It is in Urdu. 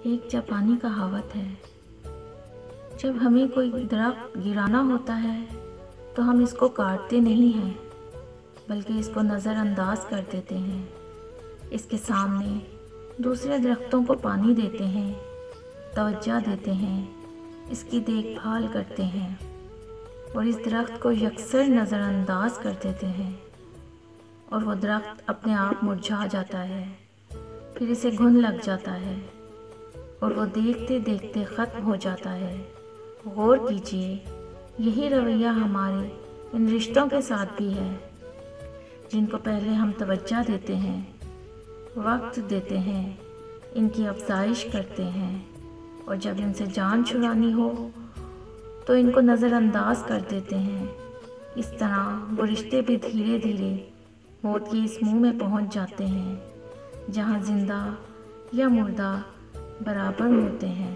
ایک جاپانی کہاوت ہے، جب ہمیں کوئی درخت گرانا ہوتا ہے تو ہم اس کو کاٹتے نہیں ہیں بلکہ اس کو نظر انداز کر دیتے ہیں۔ اس کے سامنے دوسرے درختوں کو پانی دیتے ہیں، توجہ دیتے ہیں، اس کی دیکھ بھال کرتے ہیں اور اس درخت کو یکسر نظر انداز کر دیتے ہیں، اور وہ درخت اپنے آپ مرجھا جاتا ہے، پھر اسے گھن لگ جاتا ہے اور وہ دیکھتے دیکھتے ختم ہو جاتا ہے۔ غور کیجئے، یہی رویہ ہمارے ان رشتوں کے ساتھ بھی ہے، جن کو پہلے ہم توجہ دیتے ہیں، وقت دیتے ہیں، ان کی افزائش کرتے ہیں، اور جب ان سے جان چھڑانی ہو تو ان کو نظر انداز کر دیتے ہیں۔ اس طرح وہ رشتے بھی دھیرے دھیرے موت کے اس منہ میں پہنچ جاتے ہیں، جہاں زندہ یا مردہ برابر ہوتے ہیں۔